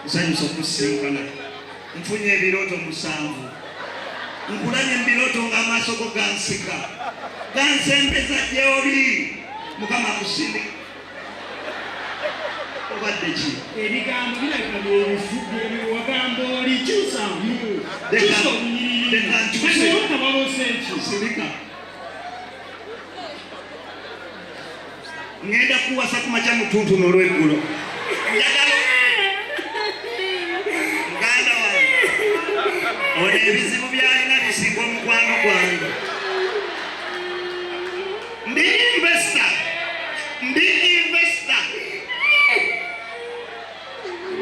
nsanyusa okusinkana nfunye ebiroto 7 nkulanye ebiroto ng'amaaso go gansika gansembeza gy'oli Mukama akusinde obadde ki ebigambo birabika byebifudde ebiwagamba oli kyusamu kyusa obunyiriri otabalose ki sirika ngenda kuwasa ku makya mutuntu n'olweggulo njagala muganda wange ono ebizibu byalina bisinga omukwano gwange ndi investor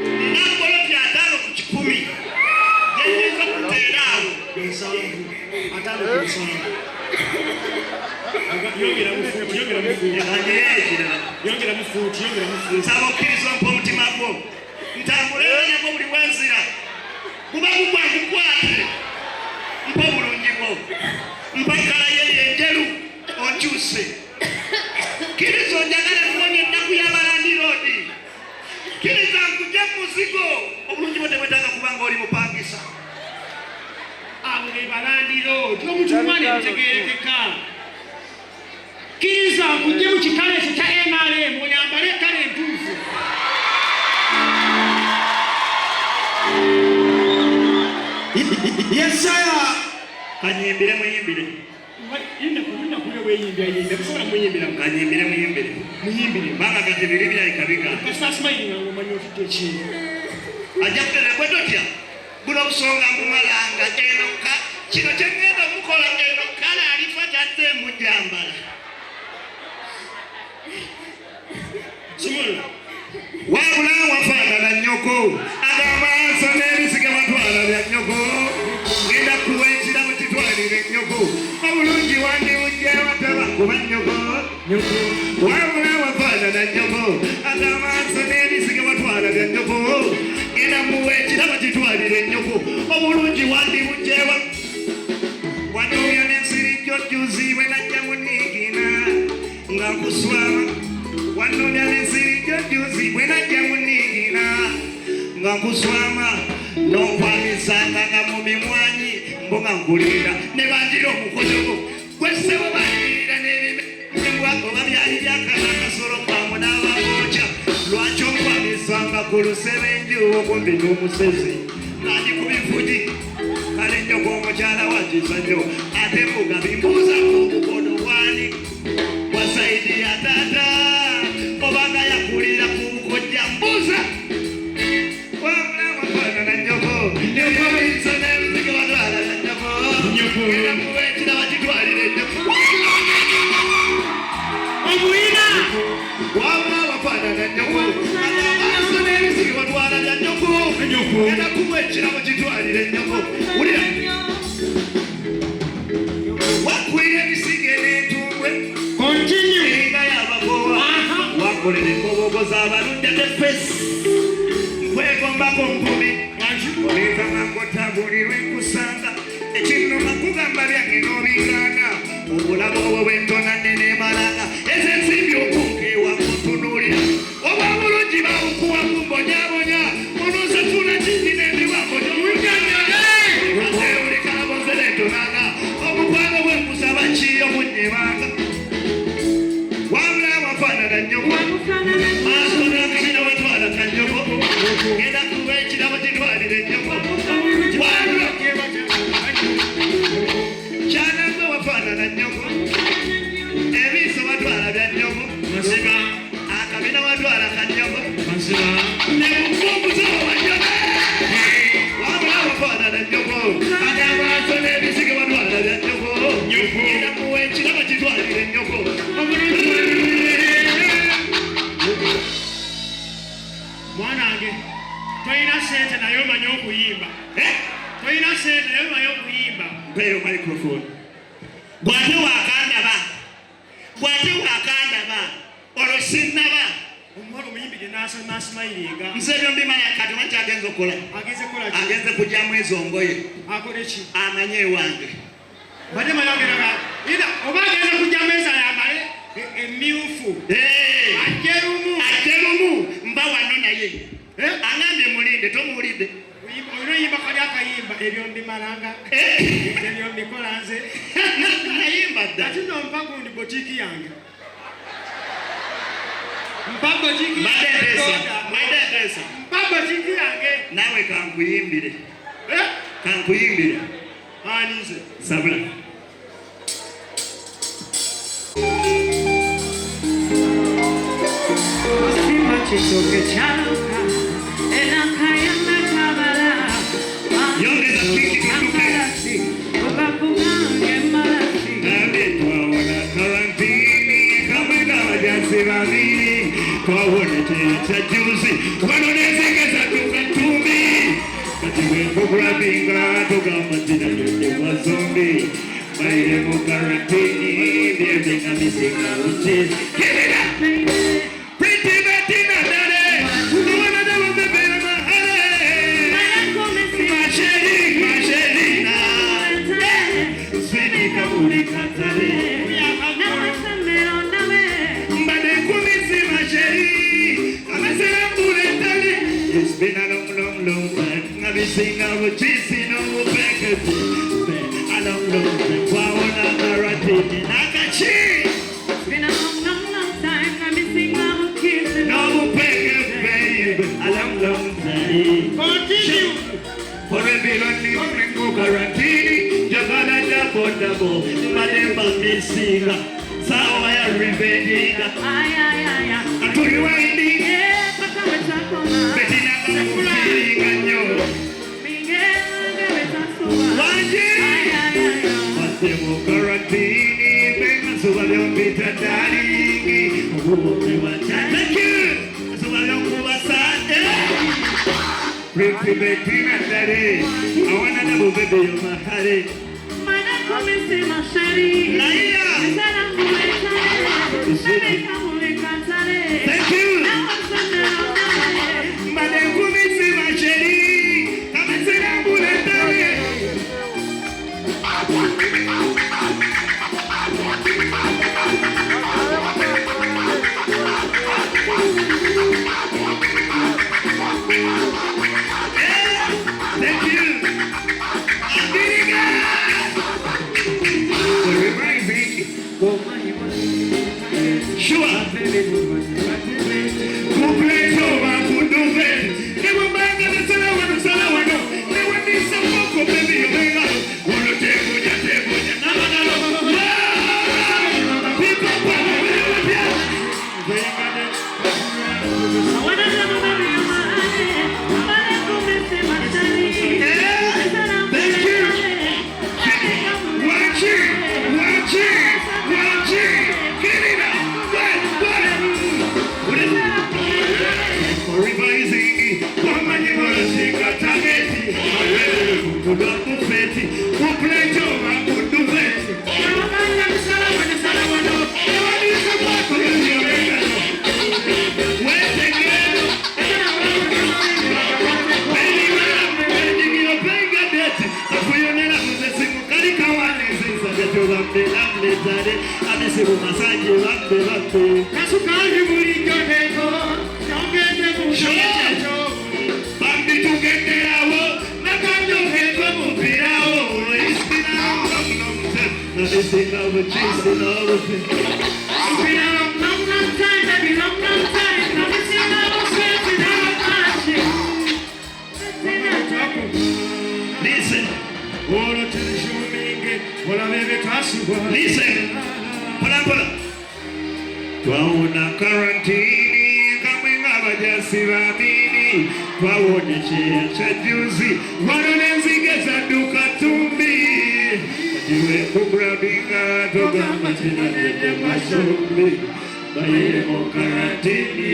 nina goloti 5 ku 10 gyenyiza kuteera awo nsaba okkiriza mpa omutima gwo ntambulera nagwo buli wenzira guba gugwagukwate mpa obulungi bwo mpa kala yenjeru onkyuse kkiriza onjagala kuwonya ennaku y'abalandi roodi kkiriza nkujja muzigo obulungi bwo tebwetaaga kubanga oli mupangisa abo be balandi roodi omutumwane bitegerekeka kkiriza nkujje mu kikale ekyo kya MRM oyambale ekkala entuufu yesaya kanyimbire muyimbire kanyimbire banga kati biri byayikabiga ajja kuterera totya buno busonga mbumalanga enoka kino kyengenda mukola eno kala alifa tadde mujambala wabula wafaanana nnyoko agamaasa n'ebisiga batwala bya nnyoko ngenda kuwa ekirabo kitwalire nnyoko obulungi wandiwujja wataba kuba nnyoko wabula wafaanana nnyoko agamaasa n'ebisiga batwala bya nnyoko ngenda muwa ekirabo kitwalire nnyoko obulungi wandiwujjewa wanooya n'ensiri jjojjuzibwe najja munigina nga nkuswaba wanonya n'ensiri jjojjuzibwe najja munigina nga nkuswama n'okwamisanga nga mu mimwanyi mbo nga nkulinda ne banjira omukozogo gwesebo banjirira n'ebimembwa oba byali byakala akasolo kwamu n'ababookya lwaki okwamisanga ku lusebenju okumpi n'omusezi kandi ku bifugi kale nnyoko omukyala wakiza nnyo ate mbuga bimbuuza ku omukono wani wa saidi ya tata obanga yakulira ku bukojja mbuuza wabula wafaanana nnyoko ebyoyinza n'ebiziga batwala na nnyoko era muba ekiraba kitwalire nnyoko omuyina wabula wafaanana nnyoko amaaso n'ebiziga batwala bya nnyoko era kuba ekirabo kitwalire nnyoko wulira wakwira ebisiga n'entumbwe eringa y'abagoba wakolera enkobogoza abaludde tefesi nkwegombako nkubi oleeta mangotabulirwe nkusanga ekinnuma kugamba byange n'obigaana obulamu obwo bwentona nenemalanga ezensimbi okunkeewa kutunuulira oba bulungi babukuwa kumbonyabonya onoza tuna kingi n'ebiwambo gyoulikalabonzerentonanga omukwano bwenkusaba kiyo munyebanga wabula wafaanana nnyoko maaso n'akabina wetwala kannyoko genda kuba ekirabo kitwalire nnyoko kyananga wafaanana nnyoko ebiiso batwala bya nnyoko akabina watwala kannyoko nebukumbuza wanyoko wabula wafaanana nnyoko agabaaso n'ebisiga batwala bya nnyoko genda kuwa ekirabo kitwalire nnyoko mwanange toyina sente naye omanyi okuyimba toyina sente naye omanyi okuyimba mpeeyo microphone bw'ate wakandaba olwo sinnaba omuwala omuyimbi gye n'asimayiringa nze ebyo mbimanya kati omanyi kyagenza okukola agenze kugyamu ezo ngoye akole ki amanye ewange badde mayogeraga ina oba agenza kugyamu ezo ayambale emyufu ajjerumu mba wano naye angambye mulina Tomulidde, tomulidde. Oyino yimba kali akayimba ebyo mbimalanga. Ebyo mbikola nze. Nayimba dda. Ati no mpagundi botiki yange. Mpambo chiki Madedesa. Mpambo chiki yange. Nawe kankuyimbire. Kankuyimbire. Anize. Sabula. Sima chitoke chaloka enakaya nakabala Yongeza kiki tutuke. Ubakugange malasi Twaona karantini kama ngabajasibabiri twawona cha juzi wanonezekeza tukatumbi kati wekokulabinga tugamba tinayonde wa zombi baire mu karantini byebenga misinga uchizi kibira Pretty Bettina dale uwana dabo bebera mahale Masherina Sweetie kabuli katale Mbade kumisi masheri Amesera mbule tale It's been a long time Nabisinga uchisi no upeketi A long time Waona maratini nakachi Been a long time I've been singing our kids No upeketi baby A long time Continue. For a billion Ringo Garantini Jagala Jabodabo Mademba Missina Sawa ya Rivendiga Ay Aturi Waindi Yeah, paka wechakoma Betina Kamufiga Nyo Miguel Gavetasuwa Wanji Mademo Garantini Benga Suwa Leon Pita Daringi Uwe Wacha Thank you Suwa Leon Kubasate Pretty Bettina Dare I wanna know baby you're my heart Mana komisi mashari Laia Sana muletale Bebe kamulikatale Thank you Mbade kumisi masheri Kama sina muletale Thank you Abiriga For reminding Sure Kupleto wakunduve Newa mbanga na sala wano Newa nisa moko baby yomenga Uno tebuja Namanalo People pala wewe pia Thank you Watch it Get it up What is it? For revising Kwama nyibola shika tageti Awele kukuda kufeti Kupleto wakunduveti Namanga nisala wano Ewa nisa mwako yomenga Wete ngelo Baby wala mwenye ngilo penga deti Afuyonela mzesimu kalika wane Zinsa geto wambe lamle zade Amesibu masaji wambe Kasukari muri joteko. Jongene mushojo. Bambi tugenderawo Nakanyo heko mupirawo It's been a long time Nabisinga uchisi no upe It's been a long time, baby, long time. Now we sing our sweet in our passion. Listen Oro tulishuminge. Ola bebe kasuwa. Listen Pola Twaona karantini Kamwe ngabajasibabini Twaona chea cha juzi Wanonenzigeza duka tumbi Iwe kugrabinga Togama tina nende masombi Baile mo karantini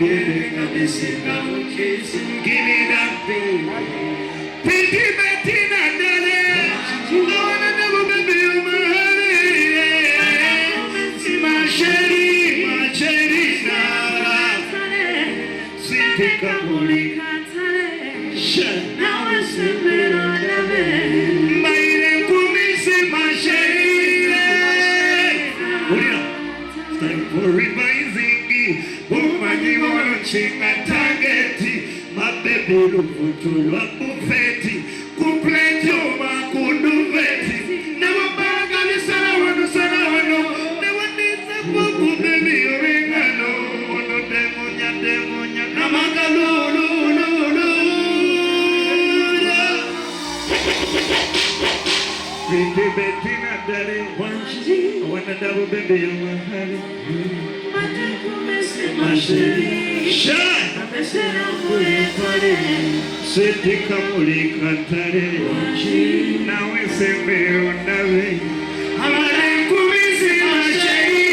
Birenga misinga uchisi Give it up baby Pretty Bettina dale I wanna never baby you're my honey Masheri nara Sweetie kabuli Maire kumisi masheri It's time for revising Woman you wanna change my target My baby lubuto lwa bufeti kupletyoma kunduveti newabaga bisala wano newandizepoku bebi olengano ono demonya namagalulululu Betina dale wanji wana dabo bebe yamahali Sha Sedika mulikatare nawe sembe ondawe Amare kumisi mashari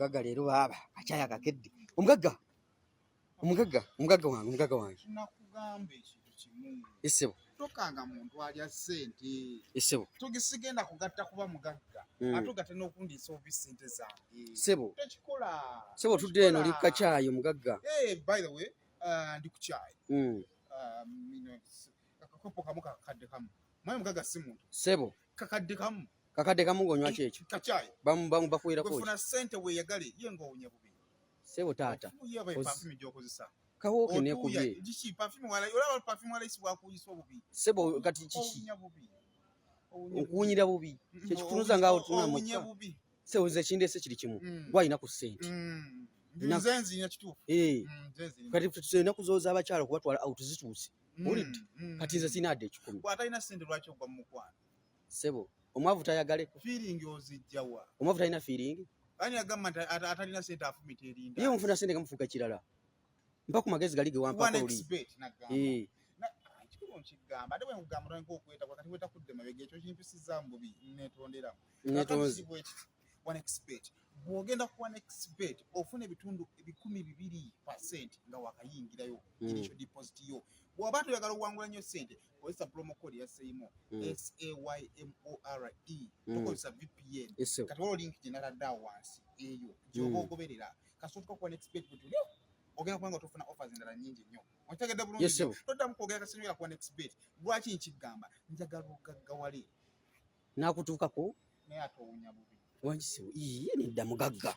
Omugagga leero baaba akyaya kakedde omugagga wange nakugamba ekintu kimu essebo tokanga muntu alya ssente essebo tugisigenda kugatta kuba mugagga atugatte n'okundiisa obi ssente zange ssebo tekikola ssebo tudde eno oli kacaayi omugagga by the way ndi ku caayi akakopo kamu kakadde kamu maye mugagga si muntu ssebo kakadde kamu ng'onywa kyekyo kacaayi bakuwerako bwefuna ssente weeyagale ye ng'owunya bubi ssebo taata yeba epafumi gy'okozesa kawooke neekubye giki pafumi olaba pafumi wala isi bwakuyisa obubi ssebo kati kiki owunya bubi okuwunyira bubi kyekitunuza ngaawo owunya bubi ssebo ze kindeese kiri kimu gwalina ku ssente nze nzirina kituufu kati tulina kuzooza abakyala okubatwala awo tuzituuse olidde kati nze sinaadde ekikumi bw'atalina ssente lwaki ogwa mu mukwano ssebo omwavu tayagaleko fiiringi ozijjawa omwavu talina fiiringi ani agamba nti atalina ssente afumita erinda ye omufuna ssente gamufuuka kirala mpa ku magezi gali ge wampako luli kikulu nkigamba ate bwe nkugamba tolina okwetagwa kati wetakudde mabega ekyo kimpisizza mu bubi netonderamu bw'ogenda ku OneXBet ofuna ebitundu 200% nga wakayingirayo initial deposit yo bw'oba toyagala okuwangula nnyo ssente kozesa promo code ya SAYMORE SAYMORE tokozesa VPN kati waliwo link gye natadde awo wansi eyo gy'oba ogoberera kasootuka ku OneXBet bwetuli ogenda kubanga tofuna offers endala nnyingi nnyo okitegedde bulungi toddamu kwogera kasenywera ku OneXBet lwaki nkigamba njagala ogaggawale n'akutuukako naye ate owunya bubi wangi ssebo nedda mugagga